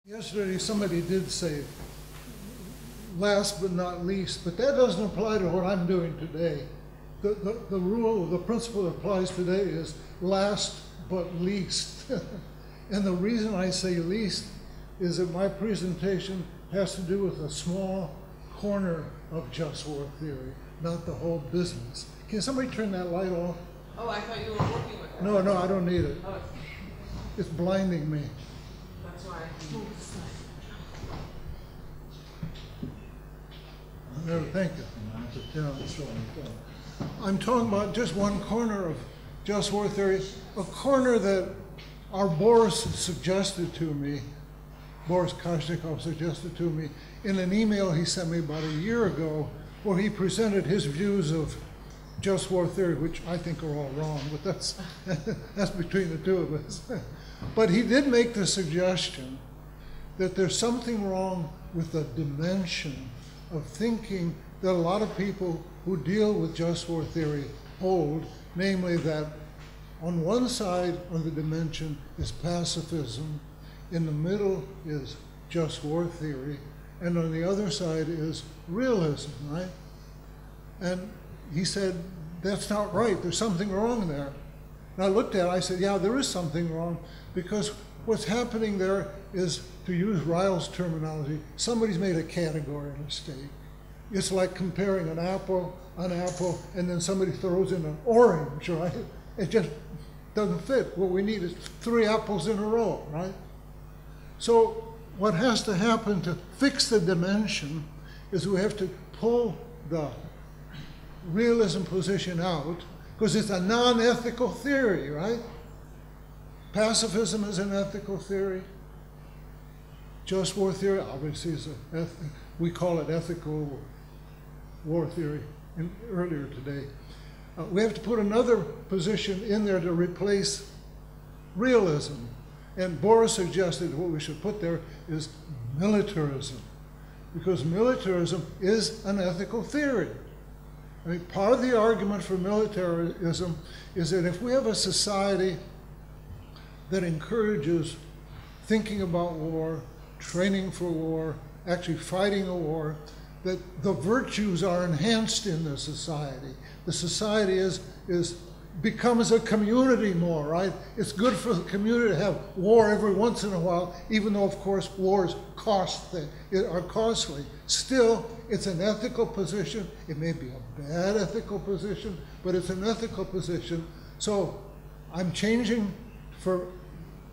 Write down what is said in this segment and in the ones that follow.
Yesterday somebody did say last but not least, but that doesn't apply to what I'm doing today. The rule, the principle that applies today is last but least. And the reason I say least is that my presentation has to do with a small corner of just war theory, not the whole business. Can somebody turn that light off? Oh, I thought you were working with it. No, no, I don't need it. Oh, It's blinding me. that's why I moved aside. I never think of I'm talking about just one corner of just war theory, a corner that our Boris suggested to me, Boris Kashnikov suggested to me in an email he sent me about a year ago, where he presented his views of just war theory, which I think are all wrong, but that's, that's between the two of us. But he did make the suggestion that there's something wrong with the dimension of thinking that a lot of people who deal with just war theory hold, namely that on one side of the dimension is pacifism, in the middle is just war theory, and on the other side is realism, right? And he said, that's not right, there's something wrong there. And I looked at it, I said, yeah, there is something wrong, because what's happening there is, to use Ryle's terminology, somebody's made a category mistake. It's like comparing an apple, and then somebody throws in an orange, right? It just doesn't fit. What we need is 3 apples in a row, right? So what has to happen to fix the dimension is we have to pull the realism position out, because it's a non-ethical theory, right? Pacifism is an ethical theory. Just war theory, obviously, is we call it ethical war theory earlier today. We have to put another position in there to replace realism. And Boris suggested what we should put there is militarism, because militarism is an ethical theory. I mean, part of the argument for militarism is that if we have a society that encourages thinking about war, training for war, actually fighting a war, that the virtues are enhanced in the society. The society becomes a community more, right? It's good for the community to have war every once in a while, even though, of course, wars are costly. Still, it's an ethical position. It may be a bad ethical position, but it's an ethical position. So I'm changing, for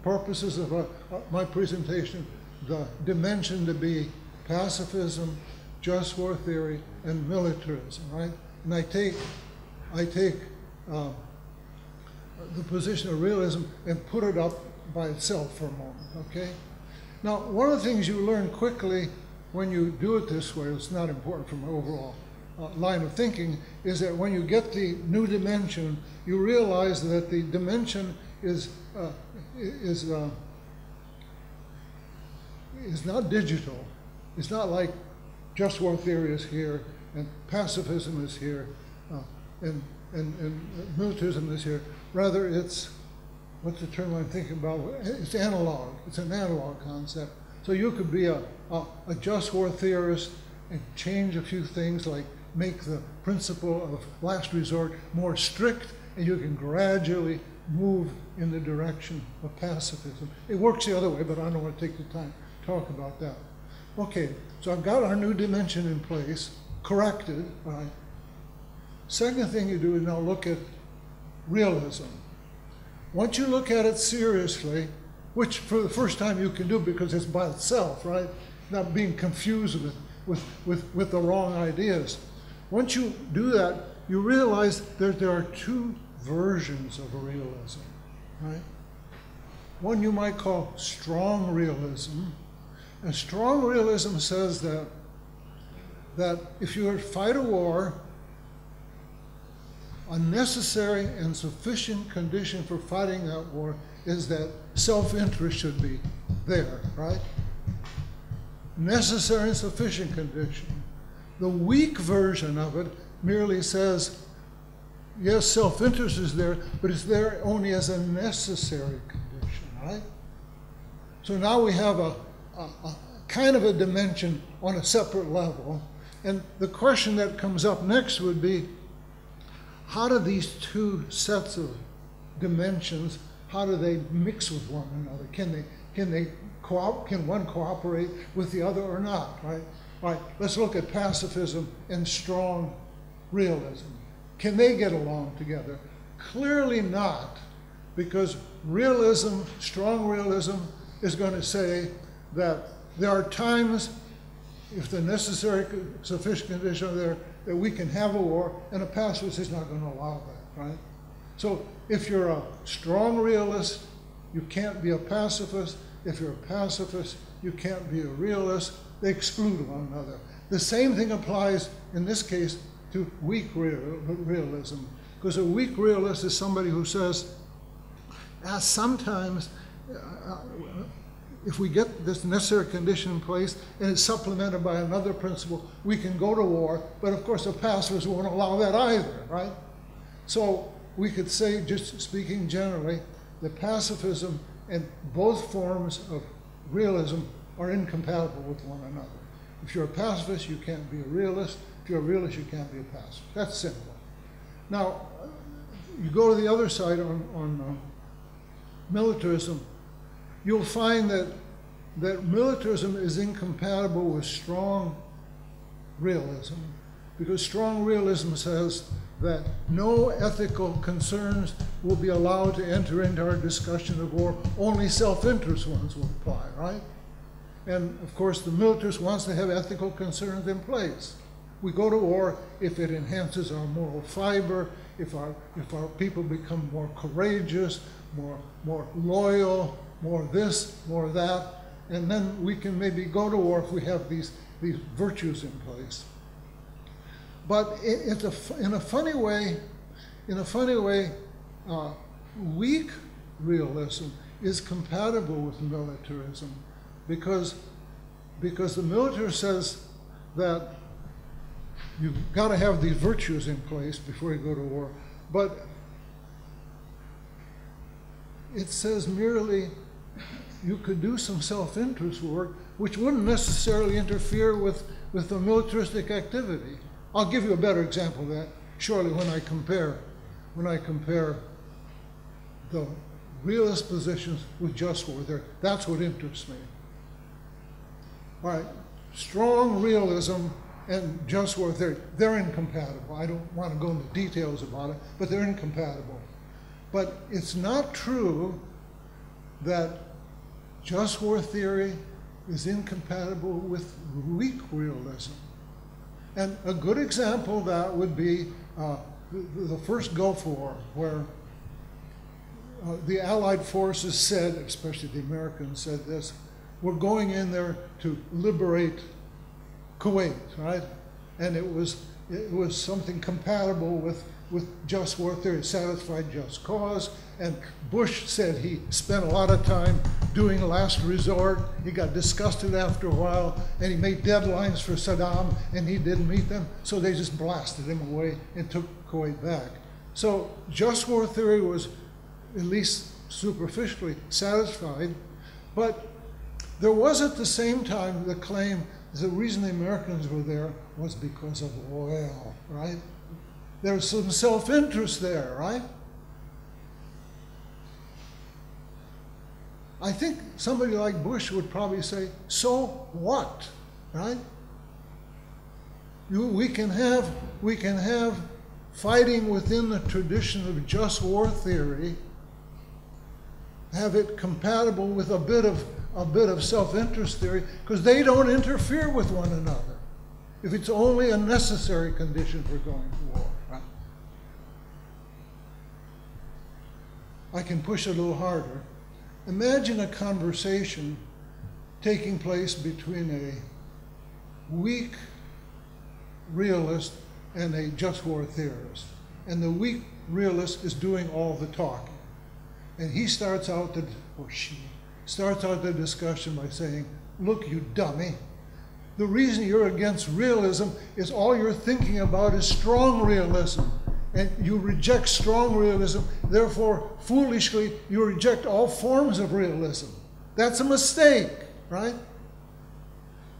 purposes of my presentation, the dimension to be pacifism, just war theory, and militarism, right? And I take the position of realism and put it up by itself for a moment, okay? Now, one of the things you learn quickly when you do it this way, it's not important from an overall line of thinking, is that when you get the new dimension, you realize that the dimension is not digital. It's not like just war theory is here, and pacifism is here, and militarism is here. Rather, it's, what's the term I'm thinking about? It's analog. It's an analog concept. So you could be a just war theorist and change a few things, like make the principle of last resort more strict, and you can gradually move in the direction of pacifism. It works the other way, but I don't want to take the time to talk about that. Okay, so I've got our new dimension in place, corrected, right? Second thing you do is now look at realism. Once you look at it seriously, which for the first time you can do because it's by itself, right? Not being confused with the wrong ideas. Once you do that, you realize that there are 2 versions of realism, right? One you might call strong realism. And strong realism says that if you fight a war, a necessary and sufficient condition for fighting that war is that self-interest should be there, right? Necessary and sufficient condition. The weak version of it merely says, yes, self-interest is there, but it's there only as a necessary condition, right? So now we have kind of a dimension on a separate level. And the question that comes up next would be, how do these two sets of dimensions, how do they mix with one another? Can one cooperate with the other or not, right? All right, let's look at pacifism and strong realism. Can they get along together? Clearly not, because realism, strong realism, is going to say that there are times, if the necessary sufficient conditions are there, that we can have a war, and a pacifist is not going to allow that, right? So if you're a strong realist, you can't be a pacifist. If you're a pacifist, you can't be a realist. They exclude one another. The same thing applies, in this case, to weak realism. Because a weak realist is somebody who says, sometimes, if we get this necessary condition in place and it's supplemented by another principle, we can go to war. But of course, the pacifists won't allow that either, right? So we could say, just speaking generally, that pacifism and both forms of realism are incompatible with one another. If you're a pacifist, you can't be a realist. If you're a realist, you can't be a pacifist. That's simple. Now, you go to the other side on militarism, you'll find that militarism is incompatible with strong realism, because strong realism says that no ethical concerns will be allowed to enter into our discussion of war. Only self-interest ones will apply, right? And of course, the militarist wants to have ethical concerns in place. We go to war if it enhances our moral fiber, if our people become more courageous, more loyal, more this, more that, and then we can maybe go to war if we have these virtues in place. But in a funny way, weak realism is compatible with militarism, because the militarist says that you've got to have these virtues in place before you go to war, but it says merely you could do some self-interest work which wouldn't necessarily interfere with the militaristic activity. I'll give you a better example of that shortly when I compare the realist positions with just war theory. That's what interests me. All right, strong realism and just war theory, they're incompatible. I don't want to go into details about it, but they're incompatible. But it's not true that just war theory is incompatible with weak realism. And a good example of that would be the first Gulf War, where the Allied forces said, especially the Americans said this, we're going in there to liberate Kuwait, right? And it was something compatible with just war theory, satisfied just cause. And Bush said he spent a lot of time doing last resort. He got disgusted after a while, and he made deadlines for Saddam, and he didn't meet them. So they just blasted him away and took Kuwait back. So just war theory was at least superficially satisfied, but there was at the same time the claim the reason the Americans were there was because of oil, right? There was some self-interest there, right? I think somebody like Bush would probably say, so what, right? We can have fighting within the tradition of just war theory, have it compatible with a bit of self-interest theory, because they don't interfere with one another if it's only a necessary condition for going to war. Right? I can push it a little harder. Imagine a conversation taking place between a weak realist and a just war theorist. And the weak realist is doing all the talking. And he starts out or she starts out the discussion by saying, look, you dummy, the reason you're against realism is all you're thinking about is strong realism. And you reject strong realism, therefore, foolishly, you reject all forms of realism. That's a mistake, right?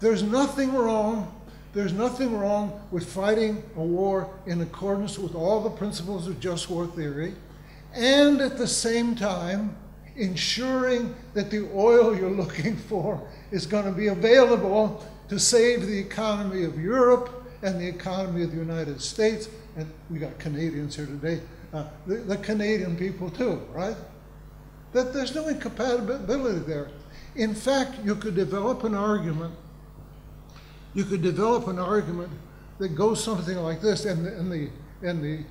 there's nothing wrong with fighting a war in accordance with all the principles of just war theory, and at the same time ensuring that the oil you're looking for is going to be available to save the economy of Europe and the economy of the United States. And we got Canadians here today, the Canadian people too, right? That there's no incompatibility there. In fact, you could develop an argument. You could develop an argument that goes something like this, and the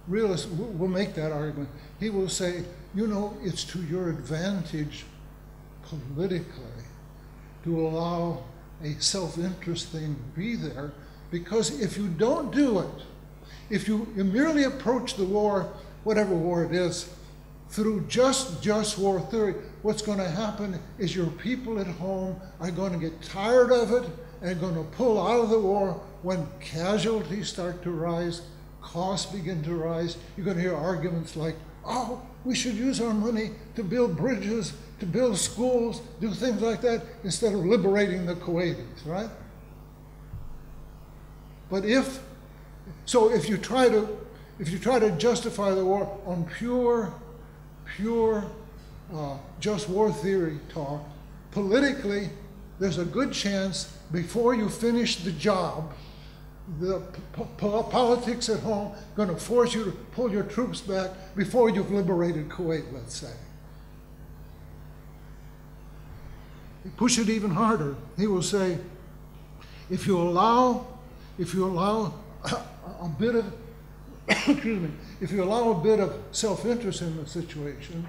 realist will make that argument. He will say, you know, it's to your advantage politically to allow a self-interest thing to be there, because if you don't do it, if you merely approach the war, whatever war it is, through just war theory, what's going to happen is your people at home are going to get tired of it and are going to pull out of the war when casualties start to rise, costs begin to rise. You're going to hear arguments like, oh, we should use our money to build bridges, to build schools, do things like that, instead of liberating the Kuwaitis, right? But if you try to justify the war on pure just war theory talk, politically, there's a good chance before you finish the job, the politics at home going to force you to pull your troops back before you've liberated Kuwait, let's say. Push it even harder. He will say, if you allow a bit of excuse me, if you allow a bit of self-interest in the situation,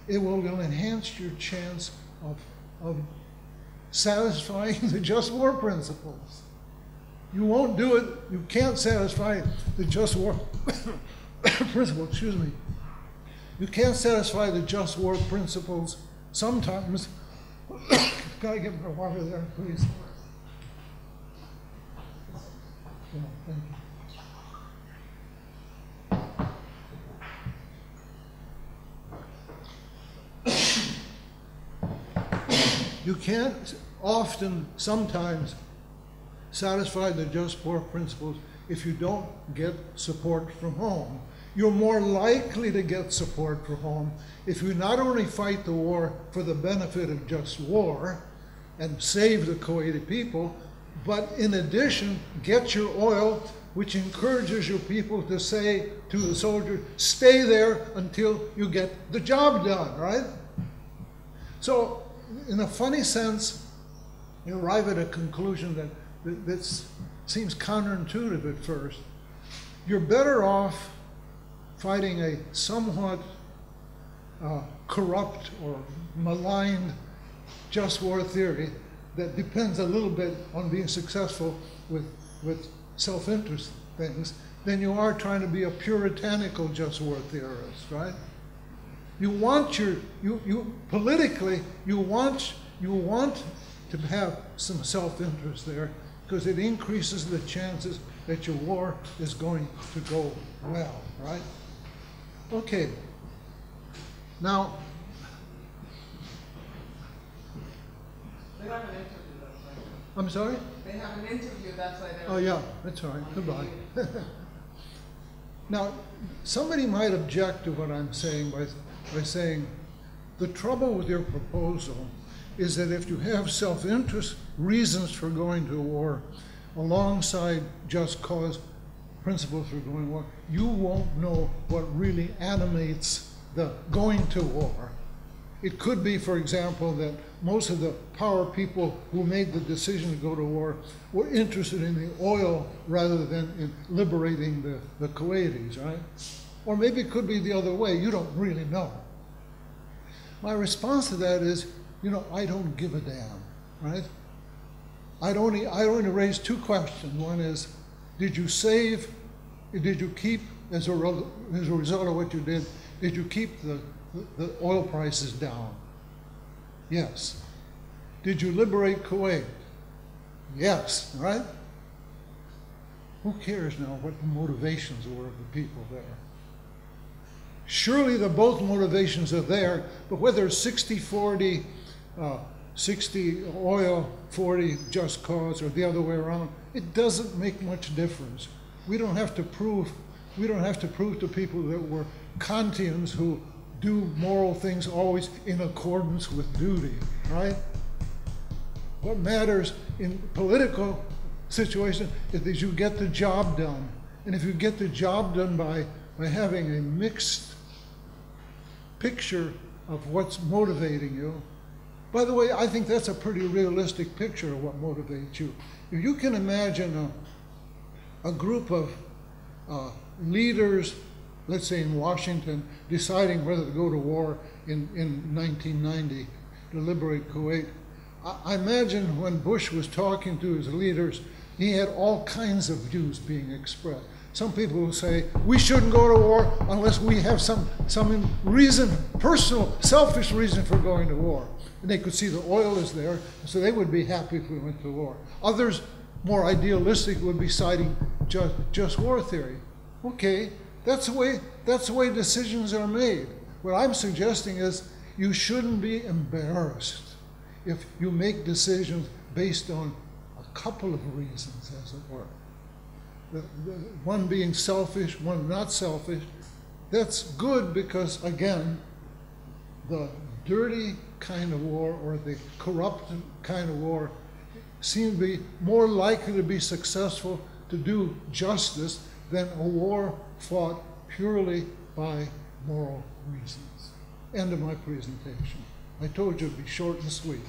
it will enhance your chance of satisfying the just war principles. You won't do it. You can't satisfy the just war principle. Excuse me. You can't satisfy the just war principles sometimes. Gotta get my water there, please. Yeah, thank you. You can't sometimes satisfy the just war principles if you don't get support from home. You're more likely to get support from home if you not only fight the war for the benefit of just war and save the Kuwaiti people, but in addition, get your oil, which encourages your people to say to the soldier, stay there until you get the job done, right? So, in a funny sense, you arrive at a conclusion that seems counterintuitive at first. You're better off fighting a somewhat corrupt or maligned just war theory that depends a little bit on being successful with self-interest things than you are trying to be a puritanical just war theorist, right? You want politically, you want to have some self-interest there because it increases the chances that your war is going to go well, right? Okay. Now, they have an interview, that's why. I'm sorry? They have an interview, that's why they're... Oh yeah, that's all right. Goodbye. Now, somebody might object to what I'm saying by saying the trouble with your proposal is that if you have self-interest reasons for going to war alongside just cause principles for going to war, you won't know what really animates the going to war. It could be, for example, that most of the power people who made the decision to go to war were interested in the oil rather than in liberating the Kuwaitis, right? Or maybe it could be the other way. You don't really know. My response to that is, I don't give a damn, right? I'd only raise two questions. One is, did you keep, as a result of what you did you keep the oil prices down? Yes. Did you liberate Kuwait? Yes, right? Who cares now what the motivations were of the people there? Surely both motivations are there, but whether it's 60-40 60 oil, 40 just cause, or the other way around. It doesn't make much difference. We don't have to prove to people that we're Kantians who do moral things always in accordance with duty, right? What matters in political situations is that you get the job done. And if you get the job done by having a mixed picture of what's motivating you. By the way, I think that's a pretty realistic picture of what motivates you. If you can imagine a group of leaders, let's say in Washington, deciding whether to go to war in 1990 to liberate Kuwait. I imagine when Bush was talking to his leaders, he had all kinds of views being expressed. Some people will say, we shouldn't go to war unless we have some reason, personal, selfish reason for going to war. And they could see the oil is there, so they would be happy if we went to war. Others, more idealistic, would be citing just war theory. Okay, that's the way decisions are made. What I'm suggesting is you shouldn't be embarrassed if you make decisions based on a couple of reasons, as it were. One being selfish, one not selfish. That's good because, again, the dirty kind of war or the corrupt kind of war seem to be more likely to be successful to do justice than a war fought purely by moral reasons. End of my presentation. I told you it'd be short and sweet.